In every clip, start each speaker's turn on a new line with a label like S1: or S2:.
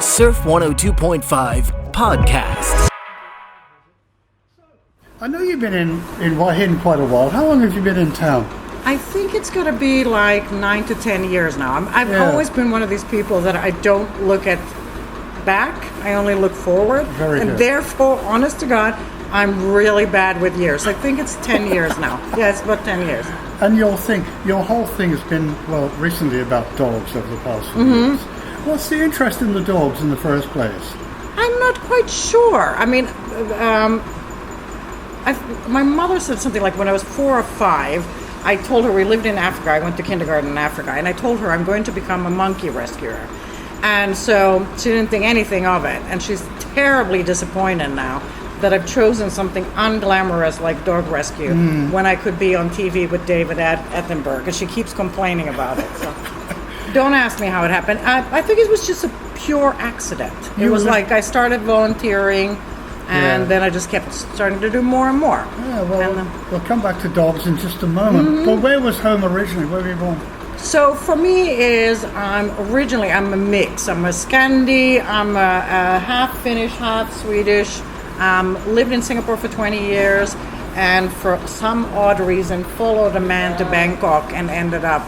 S1: Surf 102.5 podcast.
S2: I know you've been in Wahine quite a while. How long have you been in town?
S3: I think it's going to be like 9 to 10 years now. I've always been one of these people that I don't look at back. I only look forward.
S2: Very good.
S3: And therefore, honest to God, I'm really bad with years. I think it's 10 years now. Yeah, it's about 10 years.
S2: And your whole thing has been, well, recently about dogs over the past few years. What's the interest in the dogs in the first place?
S3: I'm not quite sure. I mean, my mother said something like when I was 4 or 5, I told her we lived in Africa. I went to kindergarten in Africa, and I told her I'm going to become a monkey rescuer. And so she didn't think anything of it, and she's terribly disappointed now that I've chosen something unglamorous like dog rescue when I could be on TV with David Attenborough, and she keeps complaining about it. So don't ask me how it happened. I think it was just a pure accident. It was like I started volunteering, and then I just kept starting to do more and more.
S2: Yeah, well, we'll come back to dogs in just a moment. But where was home originally? Where were you born?
S3: So for me I'm a mix. I'm a Scandi, I'm a half Finnish, half Swedish. Lived in Singapore for 20 years, and for some odd reason followed a man to Bangkok and ended up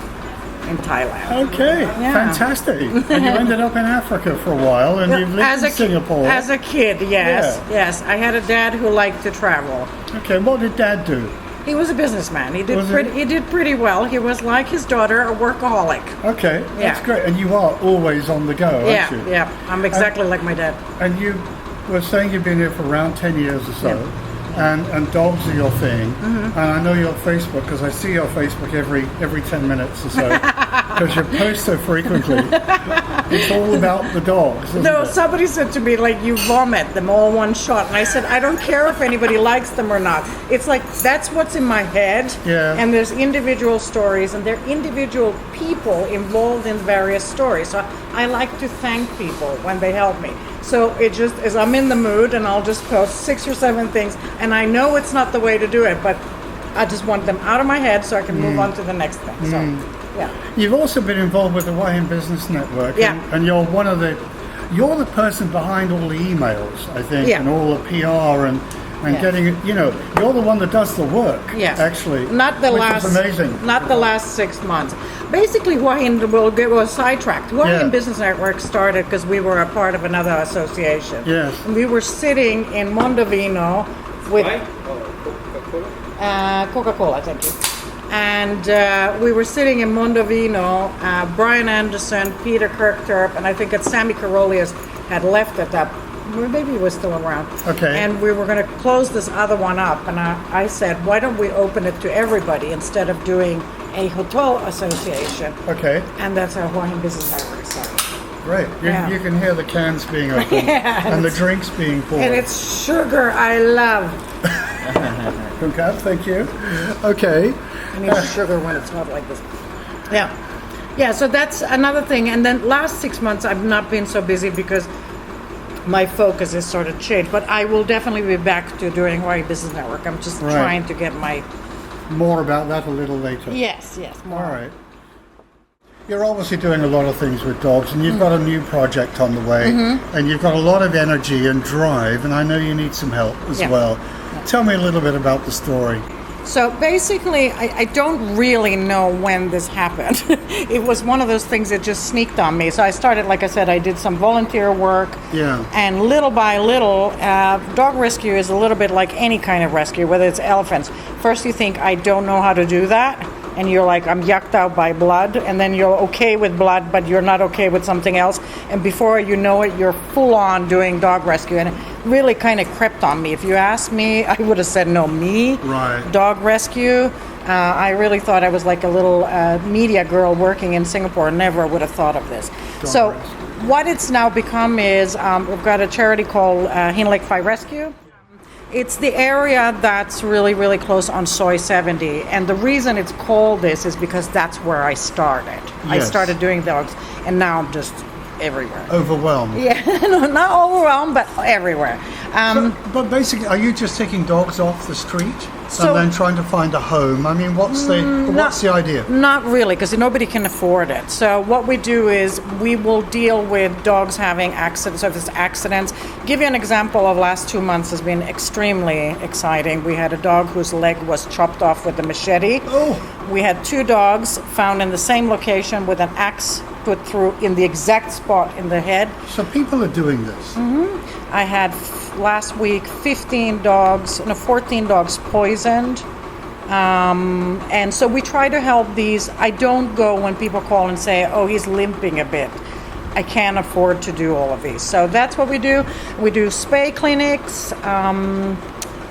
S3: in Thailand.
S2: Okay, fantastic. And you ended up in Africa for a while, and you've lived in Singapore.
S3: As a kid, yes. I had a dad who liked to travel.
S2: Okay, what did Dad do?
S3: He was a businessman. He did pretty well. He was like his daughter, a workaholic.
S2: Okay, that's great. And you are always on the go, aren't you?
S3: Yeah. I'm exactly like my dad.
S2: And you were saying you've been here for around 10 years or so, and dogs are your thing. And I know you're on Facebook because I see your Facebook every 10 minutes or so, because you post so frequently. It's all about the dogs, isn't it?
S3: Somebody said to me, like, you vomit them all one shot. And I said, I don't care if anybody likes them or not. It's like, that's what's in my head.
S2: Yeah.
S3: And there's individual stories, and there are individual people involved in various stories. So I like to thank people when they help me. So it just is, I'm in the mood, and I'll just post 6 or 7 things. And I know it's not the way to do it, but I just want them out of my head so I can move on to the next thing. So, yeah.
S2: You've also been involved with the Wahine Business Network, and you're you're the person behind all the emails, I think, and all the PR and getting it. You know, you're the one that does the work. Actually, which is amazing.
S3: Not the last 6 months. Basically, Wahine was sidetracked. Wahine Business Network started because we were a part of another association.
S2: Yes.
S3: And we were sitting in Mondovino with Coca-Cola, thank you. And we were sitting in Mondovino, Brian Anderson, Peter Kirkturp, and I think that Sammy Karolius had left at that. Maybe he was still around.
S2: Okay.
S3: And we were going to close this other one up, and I said, why don't we open it to everybody instead of doing a hotel association?
S2: Okay.
S3: And that's how Wahine Business Network started.
S2: Great. You can hear the cans being opened and the drinks being poured.
S3: And it's sugar I love.
S2: Concat, thank you. Okay.
S3: I need sugar when it's not like this. Yeah, so that's another thing. And then last 6 months I've not been so busy because my focus has sort of changed. But I will definitely be back to doing Wahine Business Network. I'm just trying to get my...
S2: More about that a little later.
S3: Yes, more.
S2: All right. You're obviously doing a lot of things with dogs, and you've got a new project on the way, and you've got a lot of energy and drive, and I know you need some help as well. Tell me a little bit about the story.
S3: So basically, I don't really know when this happened. It was one of those things that just sneaked on me. So I started, like I said, I did some volunteer work.
S2: Yeah.
S3: And little by little, dog rescue is a little bit like any kind of rescue, whether it's elephants. First you think, I don't know how to do that. And you're like, I'm yucked out by blood. And then you're okay with blood, but you're not okay with something else. And before you know it, you're full on doing dog rescue. And it really kind of crept on me. If you asked me, I would have said, no, me.
S2: Right.
S3: Dog rescue. I really thought I was like a little media girl working in Singapore. Never would have thought of this. So what it's now become is we've got a charity called Hinlek Fire Rescue. It's the area that's really, really close on Soy 70. And the reason it's called this is because that's where I started.
S2: Yes.
S3: I started doing dogs, and now I'm just everywhere.
S2: Overwhelmed.
S3: Yeah, no, not overwhelmed, but everywhere.
S2: But basically, are you just taking dogs off the street? and then trying to find a home. I mean, what's the idea?
S3: Not really, because nobody can afford it. So what we do is we will deal with dogs having accidents. So if it's accidents, give you an example of last 2 months has been extremely exciting. We had a dog whose leg was chopped off with a machete.
S2: Oh.
S3: We had 2 dogs found in the same location with an axe put through in the exact spot in the head.
S2: So people are doing this.
S3: I had last week 14 dogs poisoned. And so we try to help these. I don't go when people call and say, oh, he's limping a bit. I can't afford to do all of these. So that's what we do. We do spay clinics.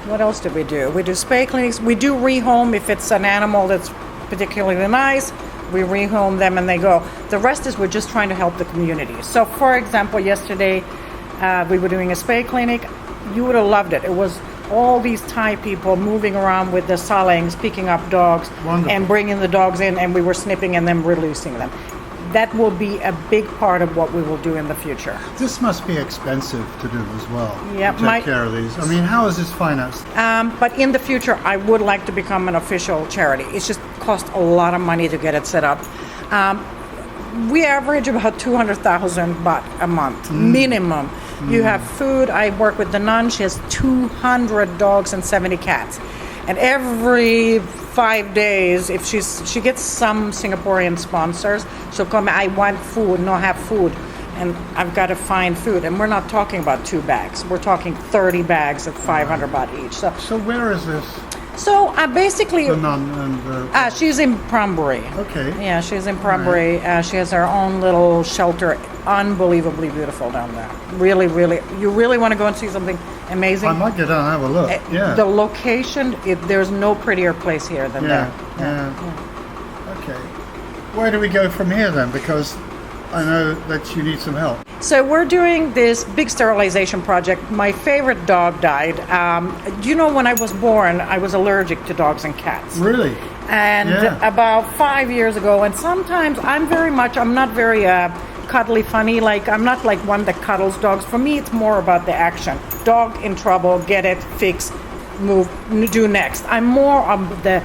S3: What else do? We do spay clinics. We do rehome if it's an animal that's particularly nice. We rehome them and they go. The rest is we're just trying to help the community. So for example, yesterday we were doing a spay clinic. You would have loved it. It was all these Thai people moving around with the salangs, picking up dogs.
S2: Wonderful.
S3: And bringing the dogs in, and we were snipping and then releasing them. That will be a big part of what we will do in the future.
S2: This must be expensive to do as well.
S3: Yeah,
S2: to take care of these. I mean, how is this financed?
S3: But in the future, I would like to become an official charity. It's just cost a lot of money to get it set up. We average about 200,000 baht a month, minimum. You have food. I work with the nun. She has 200 dogs and 70 cats. And every 5 days, if she gets some Singaporean sponsors, she'll come, I want food, no have food. And I've got to find food. And we're not talking about 2 bags. We're talking 30 bags at 500 baht each.
S2: So where is this?
S3: So basically,
S2: The nun and
S3: she's in Prambury.
S2: okay.
S3: Yeah, she's in Prambury. She has her own little shelter. Unbelievably beautiful down there. Really, really. You really want to go and see something amazing?
S2: I might get down and have a look. Yeah.
S3: The location, there's no prettier place here than
S2: Yeah.
S3: there.
S2: Okay. Where do we go from here then? Because I know that you need some help.
S3: So we're doing this big sterilization project. My favorite dog died. You know, when I was born, I was allergic to dogs and cats.
S2: Really?
S3: And about 5 years ago, and sometimes I'm not very cuddly funny. Like, I'm not like one that cuddles dogs. For me, it's more about the action. Dog in trouble, get it, fix, move, do next. I'm more on the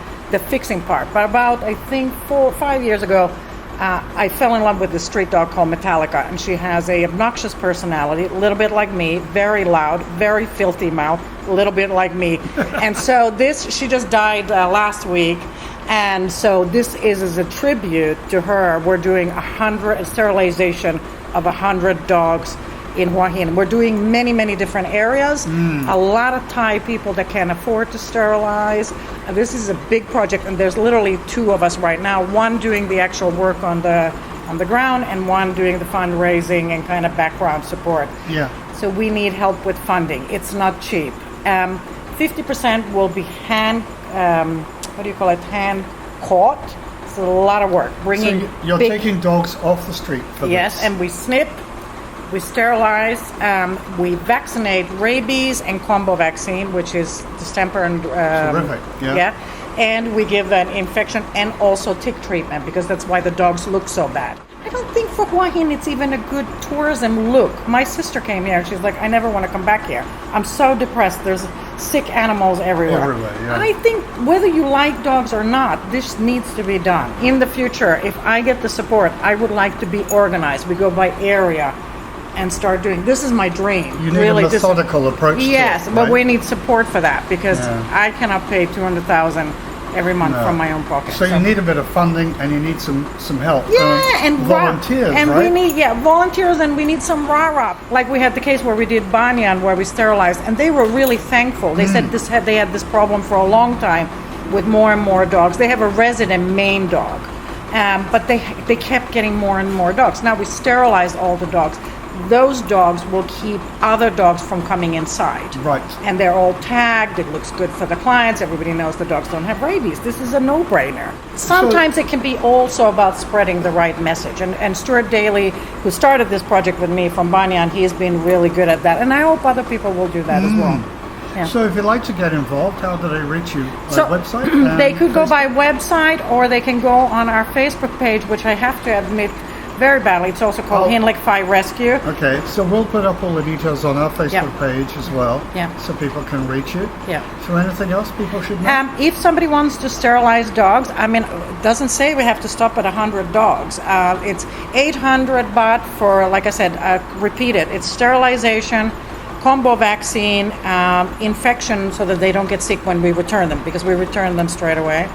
S3: fixing part. But about, I think, 4 or 5 years ago, I fell in love with this street dog called Metallica, and she has a obnoxious personality, a little bit like me, very loud, very filthy mouth, a little bit like me. And so she just died last week, and so this is as a tribute to her. We're doing a sterilization of 100 dogs in Hua Hin. We're doing many, many different areas. A lot of Thai people that can't afford to sterilize. This is a big project, and there's literally 2 of us right now. One doing the actual work on the ground, and one doing the fundraising and kind of background support.
S2: Yeah.
S3: So we need help with funding. It's not cheap. 50% will be hand caught. It's a lot of work. Bringing
S2: So you're taking dogs off the street for
S3: yes,
S2: this?
S3: and we snip. We sterilize, we vaccinate rabies and combo vaccine, which is distemper and
S2: Terrific, yeah.
S3: and we give an infection and also tick treatment, because that's why the dogs look so bad. I don't think for Hua Hin it's even a good tourism look. My sister came here and she's like, I never want to come back here. I'm so depressed. There's sick animals everywhere.
S2: Yeah.
S3: I think whether you like dogs or not, this needs to be done. In the future, if I get the support, I would like to be organized. We go by area and start doing. This is my dream.
S2: You need a methodical approach to it,
S3: yes,
S2: right?
S3: but we need support for that, because I cannot pay 200,000 every month from my own pocket.
S2: So you need a bit of funding, and you need some help.
S3: And
S2: volunteers,
S3: and
S2: right?
S3: we need volunteers, and we need some rah-rah. Like we had the case where we did Banyan, where we sterilized, and they were really thankful. They said they had this problem for a long time with more and more dogs. They have a resident Maine dog, but they kept getting more and more dogs. Now we sterilized all the dogs. Those dogs will keep other dogs from coming inside.
S2: Right.
S3: And they're all tagged. It looks good for the clients. Everybody knows the dogs don't have rabies. This is a no-brainer. Sometimes it can be also about spreading the right message. And Stuart Daly, who started this project with me from Banyan, he's been really good at that. And I hope other people will do that as well. Yeah.
S2: So if you'd like to get involved, how do they reach you? Website?
S3: They could go by website, or they can go on our Facebook page, which I have to admit, very badly. It's also called Hinlick Fire Rescue.
S2: Okay, so we'll put up all the details on our Facebook
S3: Yeah.
S2: page as well,
S3: Yeah.
S2: so people can reach you.
S3: Yeah.
S2: So anything else people should know?
S3: If somebody wants to sterilize dogs, I mean, it doesn't say we have to stop at 100 dogs. It's 800 baht for, like I said, repeat it. It's sterilization, combo vaccine, infection, so that they don't get sick when we return them, because we return them straight away.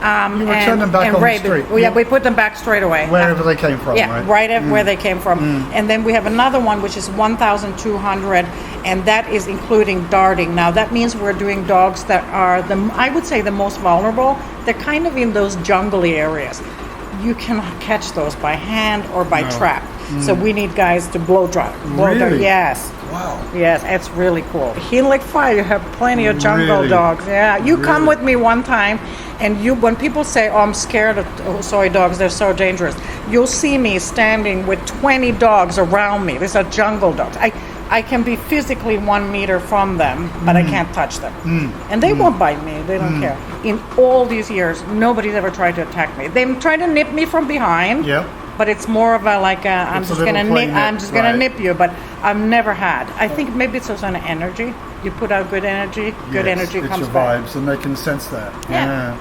S2: You return them back on
S3: rabies.
S2: the street.
S3: Well, yeah, we put them back straight away.
S2: Wherever they came from,
S3: Yeah,
S2: right?
S3: at where they came from. And then we have another one, which is 1,200, and that is including darting. Now, that means we're doing dogs that are, I would say, the most vulnerable. They're kind of in those jungly areas. You cannot catch those by hand or by trap. So we need guys to blow dry.
S2: Really?
S3: Yes.
S2: Wow.
S3: Yes, it's really cool. Hinlick Fire, you have plenty of jungle
S2: Really?
S3: dogs. Yeah, you come
S2: Really?
S3: with me one time, and when people say, "Oh, I'm scared of soy dogs, they're so dangerous," you'll see me standing with 20 dogs around me. These are jungle dogs. I can be physically 1 meter from them, but I can't touch them. And they won't bite me. They don't care. In all these years, nobody's ever tried to attack me. They try to nip me from behind.
S2: Yep.
S3: But it's more of a like I'm
S2: It's
S3: just
S2: a
S3: gonna
S2: little play
S3: nip.
S2: nip,
S3: I'm just gonna
S2: right.
S3: nip you. But I've never had. I think maybe it's also an energy. You put out good energy. Good
S2: Yes,
S3: energy
S2: it's
S3: comes
S2: your
S3: back.
S2: vibes, and they can sense that.
S3: Yeah.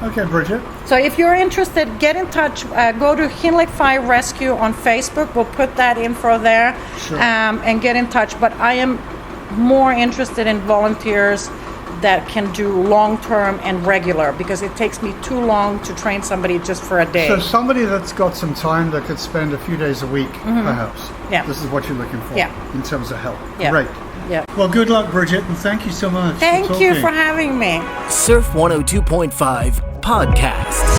S2: Okay, Brigitte.
S3: So if you're interested, get in touch. Go to Hinlick Fire Rescue on Facebook. We'll put that info there,
S2: Sure.
S3: and get in touch. But I am more interested in volunteers that can do long-term and regular, because it takes me too long to train somebody just for a day.
S2: So somebody that's got some time that could spend a few days a week, perhaps.
S3: Yeah.
S2: This is what you're looking for.
S3: Yeah.
S2: In terms of help.
S3: Yeah.
S2: Great.
S3: Yeah.
S2: Well, good luck, Brigitte, and thank you so much.
S3: Thank you
S2: talking.
S3: for having me.
S1: Surf 102.5 Podcast.